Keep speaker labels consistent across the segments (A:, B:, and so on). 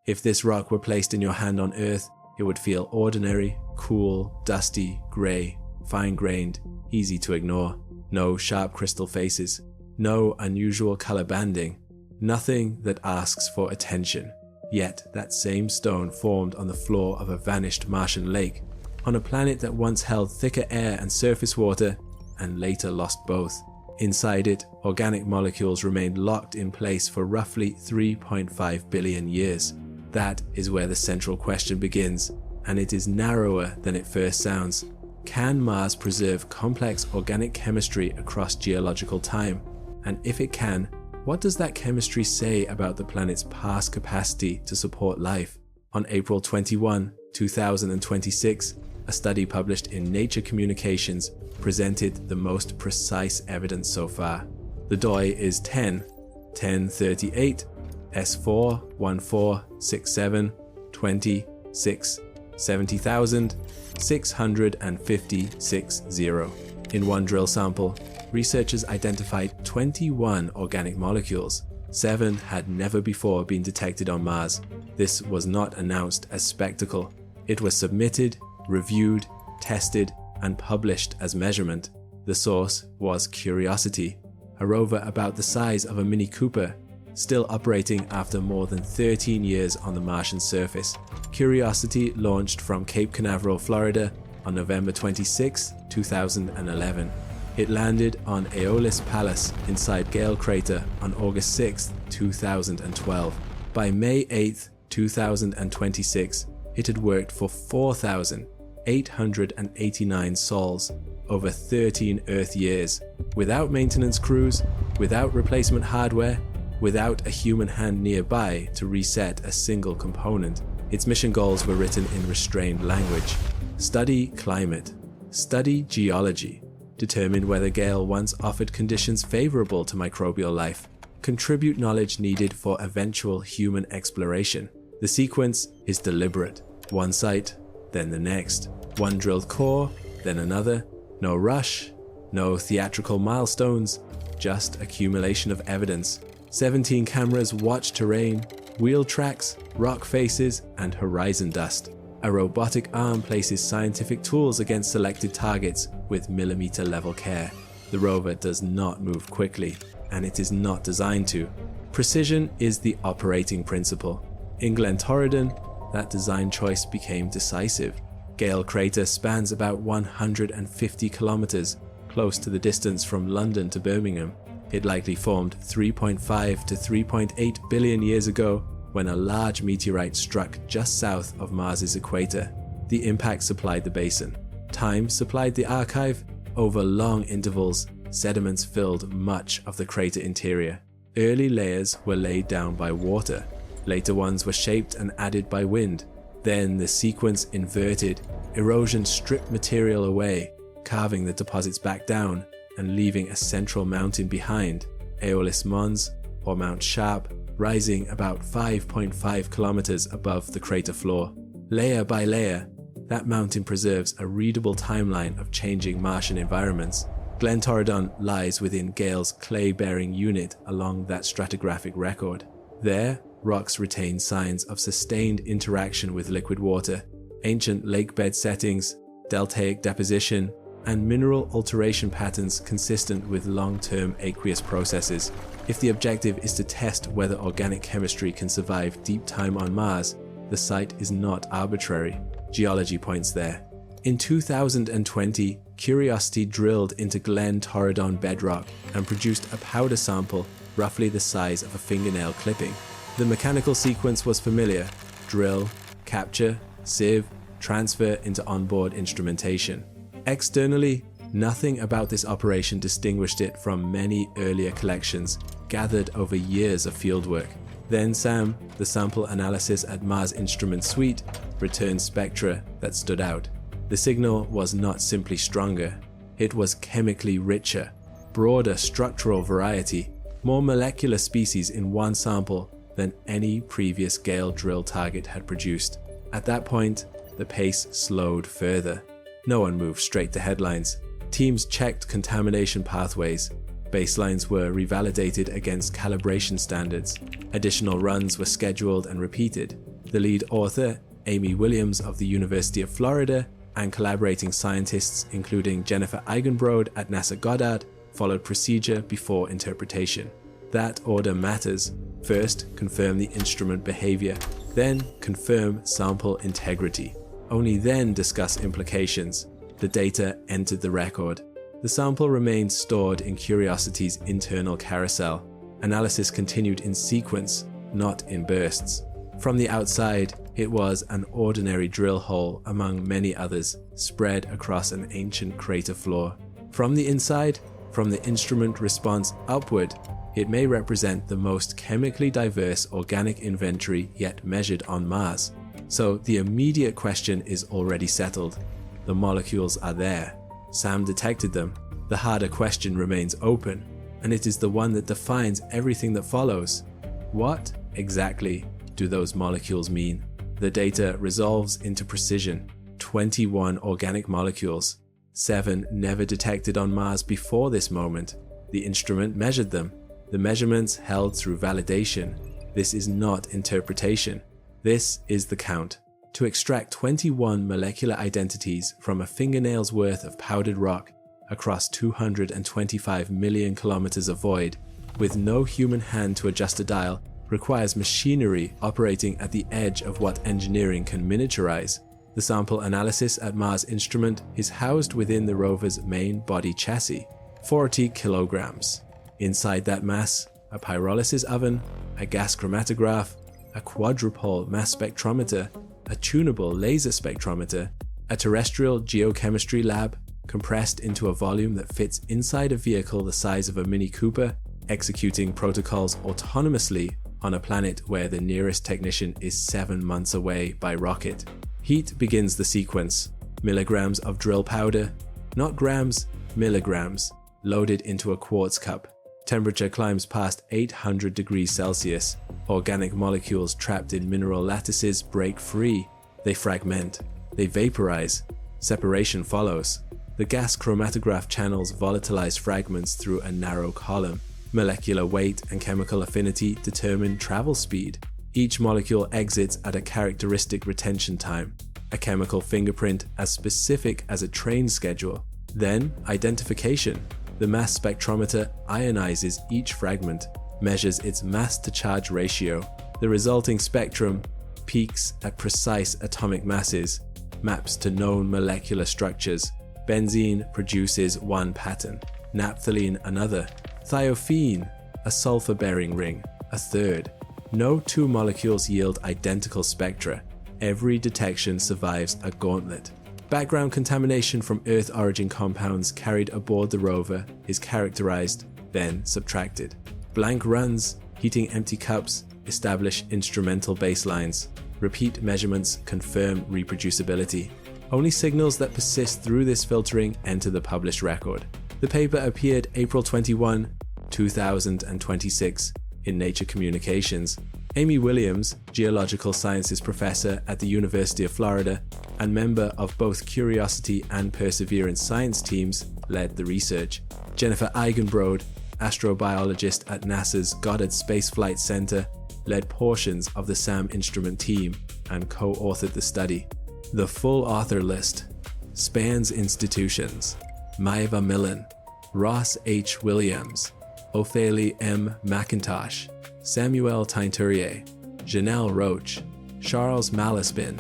A: If this rock were placed in your hand on Earth, it would feel ordinary, cool, dusty, grey, fine-grained, easy to ignore. No sharp crystal faces, no unusual color banding, nothing that asks for attention. Yet that same stone formed on the floor of a vanished Martian lake, on a planet that once held thicker air and surface water, and later lost both. Inside it, organic molecules remained locked in place for roughly 3.5 billion years. That is where the central question begins, and it is narrower than it first sounds. Can Mars preserve complex organic chemistry across geological time? And if it can, what does that chemistry say about the planet's past capacity to support life? On April 21, 2026, a study published in Nature Communications presented the most precise evidence so far. The DOI is 1038, S4 1467 20 6 70,000 656.0. In one drill sample, researchers identified 21 organic molecules. 7 had never before been detected on Mars. This was not announced as spectacle. It was submitted, reviewed, tested, and published as measurement. The source was Curiosity, a rover about the size of a Mini Cooper, still operating after more than 13 years on the Martian surface. Curiosity launched from Cape Canaveral, Florida on November 26, 2011. It landed on Aeolis Palus inside Gale Crater on August 6, 2012. By May 8, 2026, it had worked for 4,889 sols over 13 Earth years, without maintenance crews, without replacement hardware, without a human hand nearby to reset a single component. Its mission goals were written in restrained language. Study climate, study geology, determine whether Gale once offered conditions favorable to microbial life, contribute knowledge needed for eventual human exploration. The sequence is deliberate. One site, then the next. One drilled core, then another. No rush, no theatrical milestones, just accumulation of evidence. 17 cameras watch terrain, wheel tracks, rock faces, and horizon dust. A robotic arm places scientific tools against selected targets with millimeter-level care. The rover does not move quickly, and it is not designed to. Precision is the operating principle. In Glen Torridon, that design choice became decisive. Gale Crater spans about 150 kilometers, close to the distance from London to Birmingham. It likely formed 3.5 to 3.8 billion years ago when a large meteorite struck just south of Mars's equator. The impact supplied the basin. Time supplied the archive. Over long intervals, sediments filled much of the crater interior. Early layers were laid down by water. Later ones were shaped and added by wind. Then the sequence inverted. Erosion stripped material away, carving the deposits back down and leaving a central mountain behind, Aeolis Mons, or Mount Sharp, rising about 5.5 kilometers above the crater floor. Layer by layer, that mountain preserves a readable timeline of changing Martian environments. Glen Torridon lies within Gale's clay-bearing unit along that stratigraphic record. There, rocks retain signs of sustained interaction with liquid water, ancient lakebed settings, deltaic deposition, and mineral alteration patterns consistent with long-term aqueous processes. If the objective is to test whether organic chemistry can survive deep time on Mars, the site is not arbitrary. Geology points there. In 2020, Curiosity drilled into Glen Torridon bedrock and produced a powder sample roughly the size of a fingernail clipping. The mechanical sequence was familiar: drill, capture, sieve, transfer into onboard instrumentation. Externally, nothing about this operation distinguished it from many earlier collections gathered over years of fieldwork. Then SAM, the sample analysis at Mars Instrument Suite, returned spectra that stood out. The signal was not simply stronger, it was chemically richer, broader structural variety, more molecular species in one sample than any previous Gale drill target had produced. At that point, the pace slowed further. No one moved straight to headlines. Teams checked contamination pathways. Baselines were revalidated against calibration standards. Additional runs were scheduled and repeated. The lead author, Amy Williams of the University of Florida, and collaborating scientists including Jennifer Eigenbrode at NASA Goddard, followed procedure before interpretation. That order matters. First, confirm the instrument behavior, then confirm sample integrity. Only then discuss implications. The data entered the record. The sample remained stored in Curiosity's internal carousel. Analysis continued in sequence, not in bursts. From the outside, it was an ordinary drill hole among many others spread across an ancient crater floor. From the inside, from the instrument response upward, it may represent the most chemically diverse organic inventory yet measured on Mars. So the immediate question is already settled. The molecules are there. Sam detected them. The harder question remains open, and it is the one that defines everything that follows. What exactly do those molecules mean? The data resolves into precision. 21 organic molecules. 7 never detected on Mars before this moment. The instrument measured them. The measurements held through validation. This is not interpretation. This is the count. To extract 21 molecular identities from a fingernail's worth of powdered rock across 225 million kilometers of void, with no human hand to adjust a dial, requires machinery operating at the edge of what engineering can miniaturize. The sample analysis at Mars Instrument is housed within the rover's main body chassis, 40 kilograms. Inside that mass, a pyrolysis oven, a gas chromatograph, a quadrupole mass spectrometer, a tunable laser spectrometer, a terrestrial geochemistry lab compressed into a volume that fits inside a vehicle the size of a Mini Cooper, executing protocols autonomously on a planet where the nearest technician is 7 months away by rocket. Heat begins the sequence. Milligrams of drill powder, not grams, milligrams, loaded into a quartz cup. Temperature climbs past 800 degrees Celsius. Organic molecules trapped in mineral lattices break free. They fragment. They vaporize. Separation follows. The gas chromatograph channels volatilized fragments through a narrow column. Molecular weight and chemical affinity determine travel speed. Each molecule exits at a characteristic retention time, a chemical fingerprint as specific as a train schedule. Then, identification. The mass spectrometer ionizes each fragment, measures its mass-to-charge ratio. The resulting spectrum peaks at precise atomic masses, maps to known molecular structures. Benzene produces one pattern, naphthalene another, thiophene, a sulfur-bearing ring, a third. No two molecules yield identical spectra. Every detection survives a gauntlet. Background contamination from Earth origin compounds carried aboard the rover is characterized, then subtracted. Blank runs, heating empty cups, establish instrumental baselines. Repeat measurements confirm reproducibility. Only signals that persist through this filtering enter the published record. The paper appeared April 21, 2026 in Nature Communications. Amy Williams, geological sciences professor at the University of Florida and member of both Curiosity and Perseverance science teams, led the research. Jennifer Eigenbrode, astrobiologist at NASA's Goddard Space Flight Center, led portions of the SAM instrument team and co-authored the study. The full author list spans institutions: Maeva Millen, Ross H. Williams, Ophélie M. McIntosh, Samuel Teinturier, Janelle Roach, Charles Malaspin,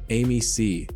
A: Amy C.,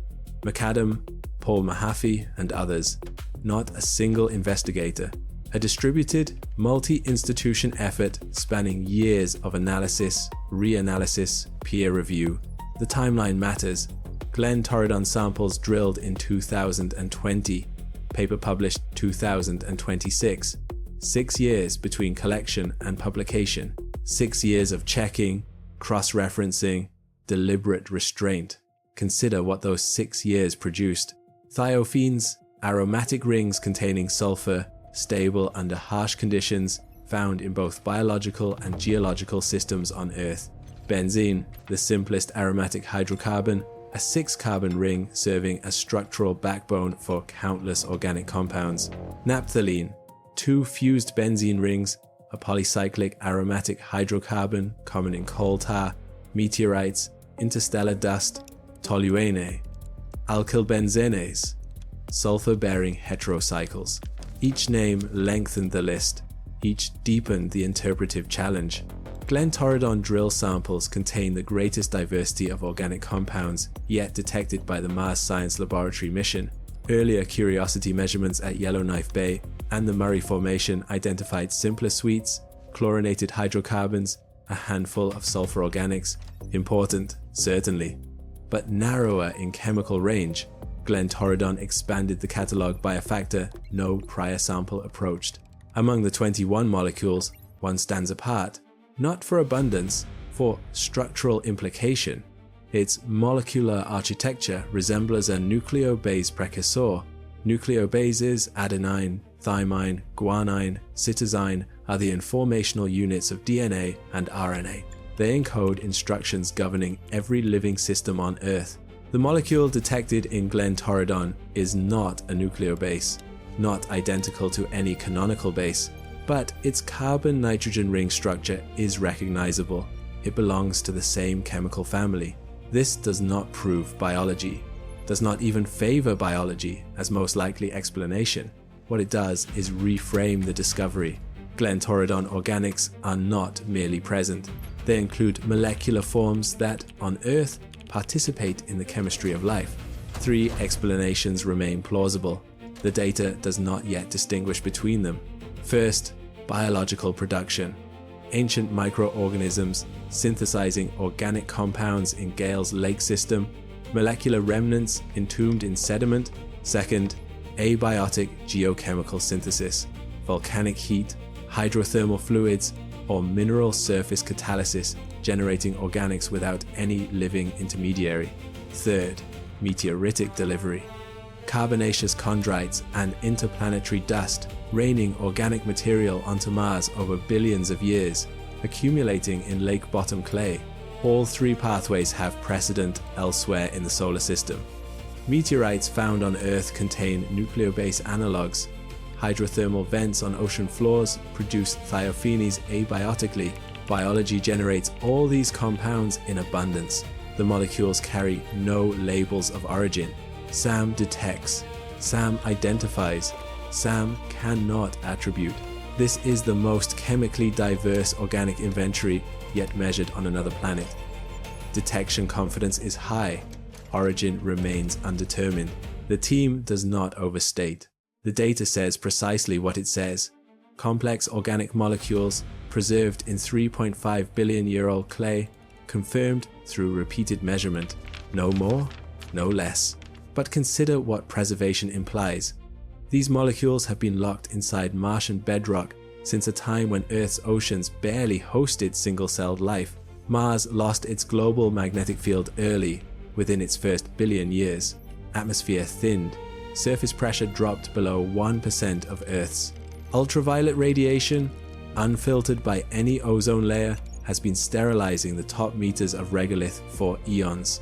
A: McAdam, Paul Mahaffey, and others. Not a single investigator. A distributed, multi-institution effort spanning years of analysis, reanalysis, peer review. The timeline matters. Glen Torridon samples drilled in 2020. Paper published 2026. 6 years between collection and publication. 6 years of checking, cross-referencing, deliberate restraint. Consider what those 6 years produced. Thiophenes, aromatic rings containing sulfur, stable under harsh conditions, found in both biological and geological systems on Earth. Benzene, the simplest aromatic hydrocarbon, a 6-carbon ring serving as structural backbone for countless organic compounds. Naphthalene, 2 fused benzene rings, a polycyclic aromatic hydrocarbon common in coal tar, meteorites, interstellar dust, toluene, alkylbenzenes, sulfur-bearing heterocycles. Each name lengthened the list, each deepened the interpretive challenge. Glen Torridon drill samples contain the greatest diversity of organic compounds yet detected by the Mars Science Laboratory mission. Earlier Curiosity measurements at Yellowknife Bay and the Murray Formation identified simpler sweets, chlorinated hydrocarbons, a handful of sulfur organics. Important, certainly, but narrower in chemical range. Glen Torridon expanded the catalogue by a factor no prior sample approached. Among the 21 molecules, one stands apart, not for abundance, for structural implication. Its molecular architecture resembles a nucleobase precursor. Nucleobases, adenine, thymine, guanine, cytosine, are the informational units of DNA and RNA. They encode instructions governing every living system on Earth. The molecule detected in Glen Torridon is not a nucleobase, not identical to any canonical base, but its carbon-nitrogen ring structure is recognizable. It belongs to the same chemical family. This does not prove biology, does not even favor biology as most likely explanation. What it does is reframe the discovery. Glen Torridon organics are not merely present. They include molecular forms that, on Earth, participate in the chemistry of life. 3 explanations remain plausible. The data does not yet distinguish between them. First, biological production. Ancient microorganisms synthesizing organic compounds in Gale's lake system, molecular remnants entombed in sediment. Second, abiotic geochemical synthesis, volcanic heat, hydrothermal fluids, or mineral surface catalysis generating organics without any living intermediary. Third, meteoritic delivery. Carbonaceous chondrites and interplanetary dust raining organic material onto Mars over billions of years, accumulating in lake bottom clay. All 3 pathways have precedent elsewhere in the solar system. Meteorites found on Earth contain nucleobase analogues. Hydrothermal vents on ocean floors produce thiophenies abiotically. Biology generates all these compounds in abundance. The molecules carry no labels of origin. SAM detects, SAM identifies, SAM cannot attribute. This is the most chemically diverse organic inventory yet measured on another planet. Detection confidence is high. Origin remains undetermined. The team does not overstate. The data says precisely what it says. Complex organic molecules preserved in 3.5 billion-year-old clay, confirmed through repeated measurement. No more, no less. But consider what preservation implies. These molecules have been locked inside Martian bedrock since a time when Earth's oceans barely hosted single-celled life. Mars lost its global magnetic field early, within its first billion years. Atmosphere thinned. Surface pressure dropped below 1% of Earth's. Ultraviolet radiation, unfiltered by any ozone layer, has been sterilizing the top meters of regolith for eons.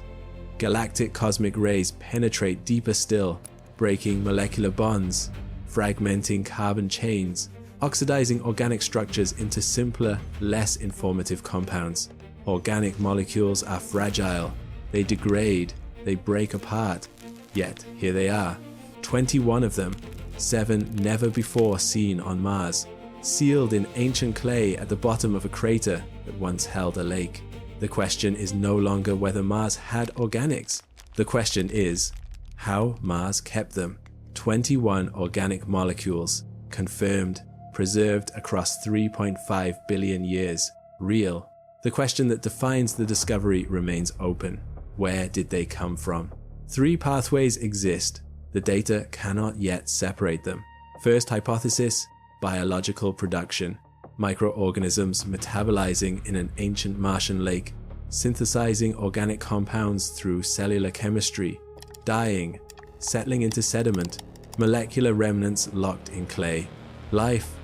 A: Galactic cosmic rays penetrate deeper still, breaking molecular bonds, fragmenting carbon chains, oxidizing organic structures into simpler, less informative compounds. Organic molecules are fragile. They degrade, they break apart. Yet here they are, 21 of them, 7 never before seen on Mars, sealed in ancient clay at the bottom of a crater that once held a lake. The question is no longer whether Mars had organics. The question is how Mars kept them. 21 organic molecules, confirmed, preserved across 3.5 billion years, real. The question that defines the discovery remains open. Where did they come from? 3 pathways exist. The data cannot yet separate them. First hypothesis, biological production. Microorganisms metabolizing in an ancient Martian lake, synthesizing organic compounds through cellular chemistry, dying, settling into sediment, molecular remnants locked in clay. Life,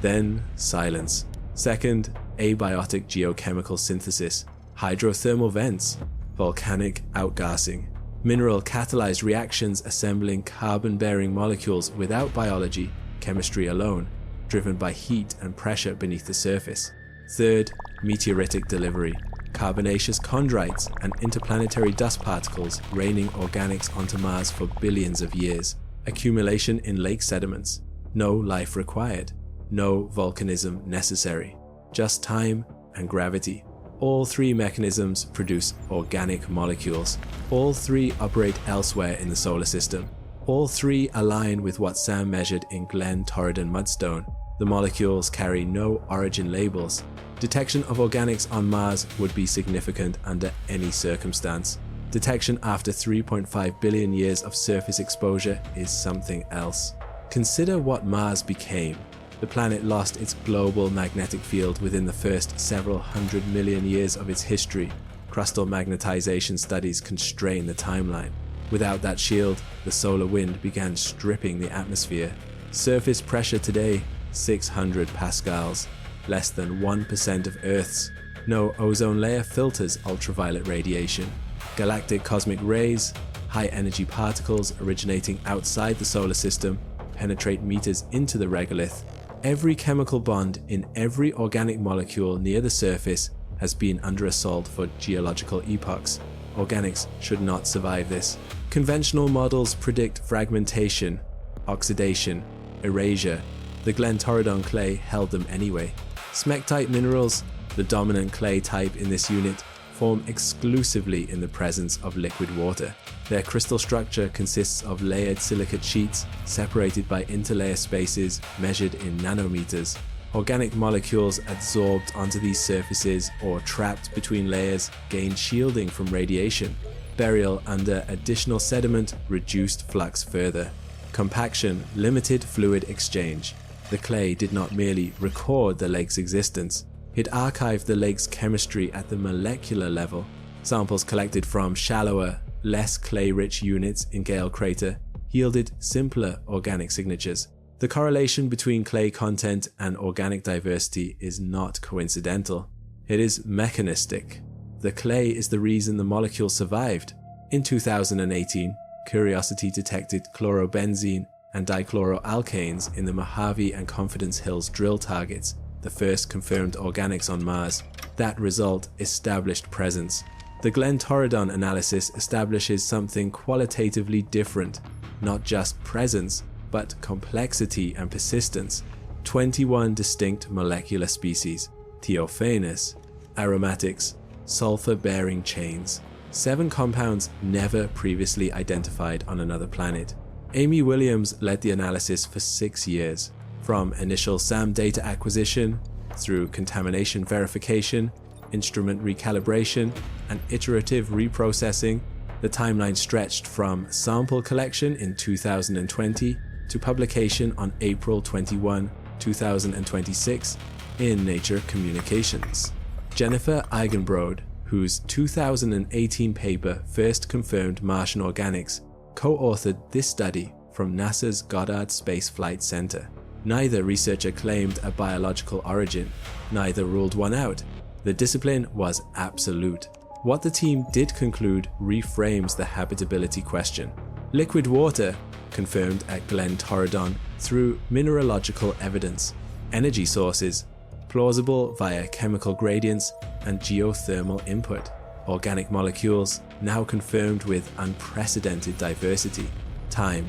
A: then silence. Second, abiotic geochemical synthesis, hydrothermal vents, volcanic outgassing, mineral catalyzed reactions assembling carbon-bearing molecules without biology, chemistry alone, driven by heat and pressure beneath the surface. Third, meteoritic delivery, carbonaceous chondrites and interplanetary dust particles raining organics onto Mars for billions of years, accumulation in lake sediments, no life required, no volcanism necessary, just time and gravity. All three mechanisms produce organic molecules. All three operate elsewhere in the solar system. All three align with what Sam measured in Glen Torridon mudstone. The molecules carry no origin labels. Detection of organics on Mars would be significant under any circumstance. Detection after 3.5 billion years of surface exposure is something else. Consider what Mars became. The planet lost its global magnetic field within the first several hundred million years of its history. Crustal magnetization studies constrain the timeline. Without that shield, the solar wind began stripping the atmosphere. Surface pressure today, 600 pascals, less than 1% of Earth's. No ozone layer filters ultraviolet radiation. Galactic cosmic rays, high energy particles originating outside the solar system, penetrate meters into the regolith. Every chemical bond in every organic molecule near the surface has been under assault for geological epochs. Organics should not survive this. Conventional models predict fragmentation, oxidation, erasure. The Glen Torridon clay held them anyway. Smectite minerals, the dominant clay type in this unit, form exclusively in the presence of liquid water. Their crystal structure consists of layered silicate sheets separated by interlayer spaces measured in nanometers. Organic molecules adsorbed onto these surfaces or trapped between layers gain shielding from radiation. Burial under additional sediment reduced flux further. Compaction limited fluid exchange. The clay did not merely record the lake's existence, it archived the lake's chemistry at the molecular level. Samples collected from shallower, less clay-rich units in Gale Crater yielded simpler organic signatures. The correlation between clay content and organic diversity is not coincidental. It is mechanistic. The clay is the reason the molecule survived. In 2018, Curiosity detected chlorobenzene and dichloroalkanes in the Mojave and Confidence Hills drill targets, the first confirmed organics on Mars. That result established presence. The Glen Torridon analysis establishes something qualitatively different, not just presence, but complexity and persistence. 21 distinct molecular species, thiophanes, aromatics, sulfur-bearing chains, 7 compounds never previously identified on another planet. Amy Williams led the analysis for 6 years. From initial SAM data acquisition, through contamination verification, instrument recalibration, and iterative reprocessing, the timeline stretched from sample collection in 2020 to publication on April 21, 2026 in Nature Communications. Jennifer Eigenbrode, whose 2018 paper first confirmed Martian organics, co-authored this study from NASA's Goddard Space Flight Center. Neither researcher claimed a biological origin, neither ruled one out. The discipline was absolute. What the team did conclude reframes the habitability question. Liquid water, confirmed at Glen Torridon through mineralogical evidence. Energy sources, plausible via chemical gradients and geothermal input. Organic molecules, now confirmed with unprecedented diversity. Time,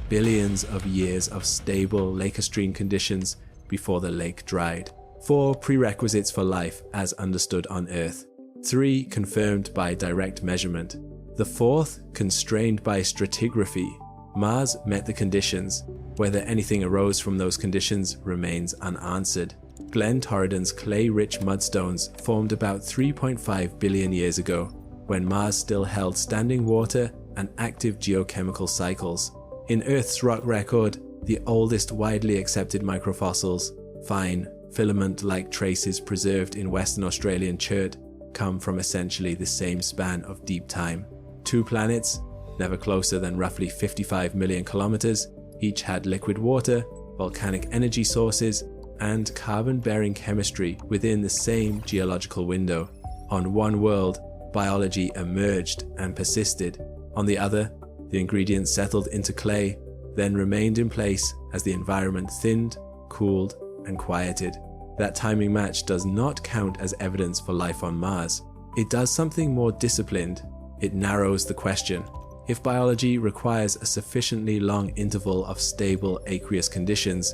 A: billions of years of stable lacustrine conditions before the lake dried. 4 prerequisites for life as understood on Earth. 3 confirmed by direct measurement. The 4th constrained by stratigraphy. Mars met the conditions. Whether anything arose from those conditions remains unanswered. Glen Torridon's clay-rich mudstones formed about 3.5 billion years ago, when Mars still held standing water and active geochemical cycles. In Earth's rock record, the oldest widely accepted microfossils, fine, filament-like traces preserved in Western Australian chert, come from essentially the same span of deep time. 2 planets, never closer than roughly 55 million kilometers, each had liquid water, volcanic energy sources, and carbon-bearing chemistry within the same geological window. On one world, biology emerged and persisted. On the other, the ingredients settled into clay, then remained in place as the environment thinned, cooled, and quieted. That timing match does not count as evidence for life on Mars. It does something more disciplined. It narrows the question. If biology requires a sufficiently long interval of stable aqueous conditions,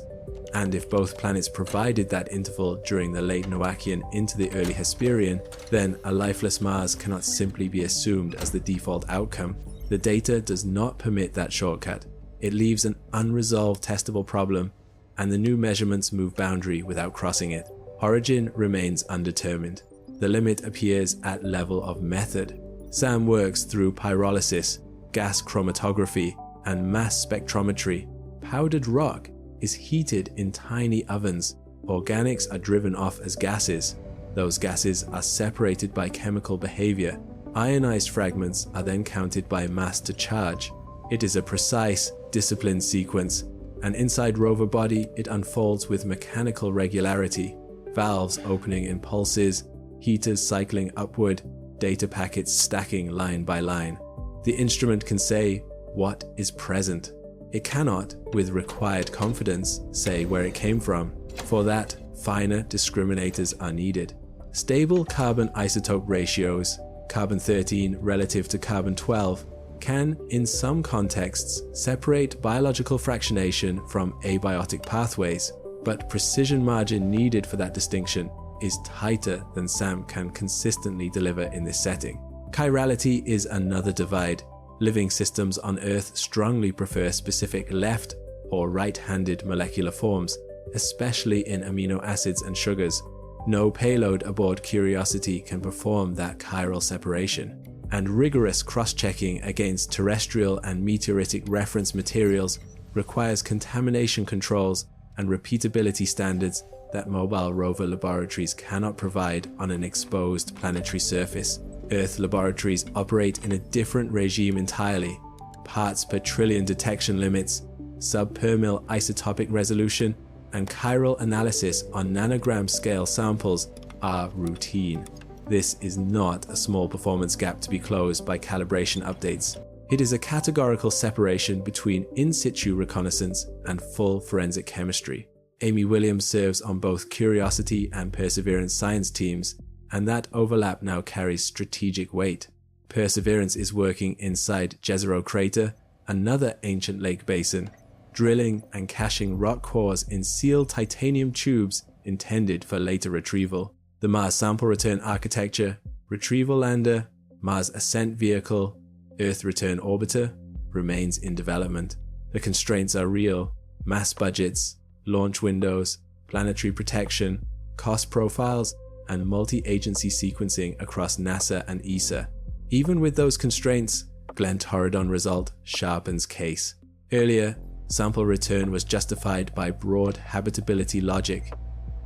A: and if both planets provided that interval during the late Noachian into the early Hesperian, then a lifeless Mars cannot simply be assumed as the default outcome. The data does not permit that shortcut. It leaves an unresolved testable problem, and the new measurements move boundary without crossing it. Origin remains undetermined. The limit appears at level of method. SAM works through pyrolysis, gas chromatography, and mass spectrometry. Powdered rock is heated in tiny ovens. Organics are driven off as gases. Those gases are separated by chemical behavior. Ionized fragments are then counted by mass to charge. It is a precise, disciplined sequence, and inside rover body it unfolds with mechanical regularity. Valves opening in pulses, heaters cycling upward, data packets stacking line by line. The instrument can say what is present. It cannot, with required confidence, say where it came from. For that, finer discriminators are needed. Stable carbon isotope ratios, carbon-13 relative to carbon-12, can, in some contexts, separate biological fractionation from abiotic pathways, but precision margin needed for that distinction is tighter than SAM can consistently deliver in this setting. Chirality is another divide. Living systems on Earth strongly prefer specific left or right-handed molecular forms, especially in amino acids and sugars. No payload aboard Curiosity can perform that chiral separation, and rigorous cross-checking against terrestrial and meteoritic reference materials requires contamination controls and repeatability standards that mobile rover laboratories cannot provide on an exposed planetary surface. Earth laboratories operate in a different regime entirely. Parts per trillion detection limits, sub-per-mil isotopic resolution, and chiral analysis on nanogram scale samples are routine. This is not a small performance gap to be closed by calibration updates. It is a categorical separation between in situ reconnaissance and full forensic chemistry. Amy Williams serves on both Curiosity and Perseverance science teams, and that overlap now carries strategic weight. Perseverance is working inside Gale Crater, another ancient lake basin, drilling and caching rock cores in sealed titanium tubes intended for later retrieval. The Mars Sample Return Architecture, Retrieval Lander, Mars Ascent Vehicle, Earth Return Orbiter remains in development. The constraints are real: mass budgets, launch windows, planetary protection, cost profiles, and multi-agency sequencing across NASA and ESA. Even with those constraints, Glen Torridon result sharpens case. Earlier, sample return was justified by broad habitability logic.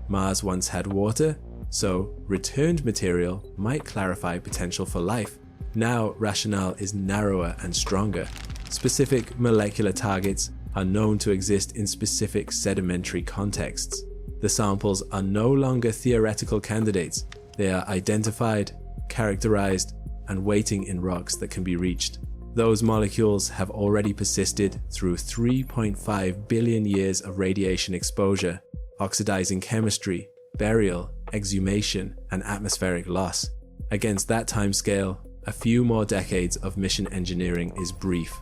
A: Mars once had water, so returned material might clarify potential for life. Now rationale is narrower and stronger. Specific molecular targets are known to exist in specific sedimentary contexts. The samples are no longer theoretical candidates. They are identified, characterized, and waiting in rocks that can be reached. Those molecules have already persisted through 3.5 billion years of radiation exposure, oxidizing chemistry, burial, exhumation, and atmospheric loss. Against that timescale, a few more decades of mission engineering is brief,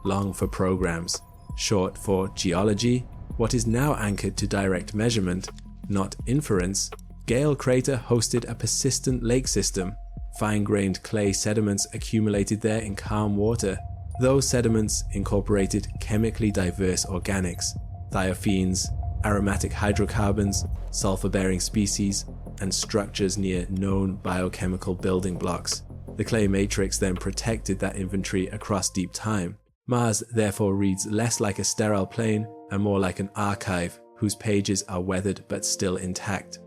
A: long for programs, short for geology, what is now anchored to direct measurement, not inference. Gale Crater hosted a persistent lake system. Fine-grained clay sediments accumulated there in calm water. Those sediments incorporated chemically diverse organics, thiophenes, aromatic hydrocarbons, sulfur-bearing species, and structures near known biochemical building blocks. The clay matrix then protected that inventory across deep time. Mars therefore reads less like a sterile plain and more like an archive whose pages are weathered but still intact.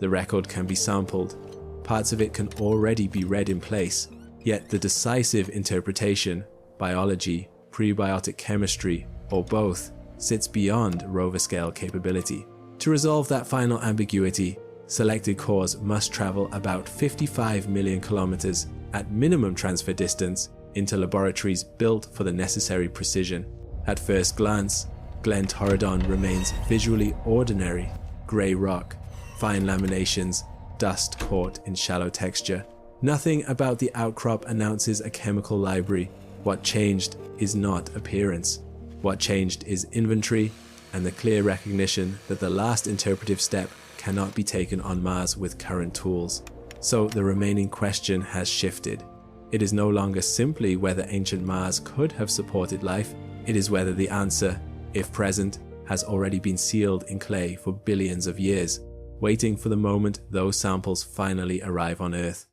A: The record can be sampled. Parts of it can already be read in place, yet the decisive interpretation, biology, prebiotic chemistry, or both, sits beyond rover scale capability. To resolve that final ambiguity, selected cores must travel about 55 million kilometers at minimum transfer distance into laboratories built for the necessary precision. At first glance, Glen Torridon remains visually ordinary: grey rock, fine laminations, dust caught in shallow texture. Nothing about the outcrop announces a chemical library. What changed is not appearance. What changed is inventory and the clear recognition that the last interpretive step cannot be taken on Mars with current tools. So the remaining question has shifted. It is no longer simply whether ancient Mars could have supported life, it is whether the answer, if present, has already been sealed in clay for billions of years, waiting for the moment those samples finally arrive on Earth.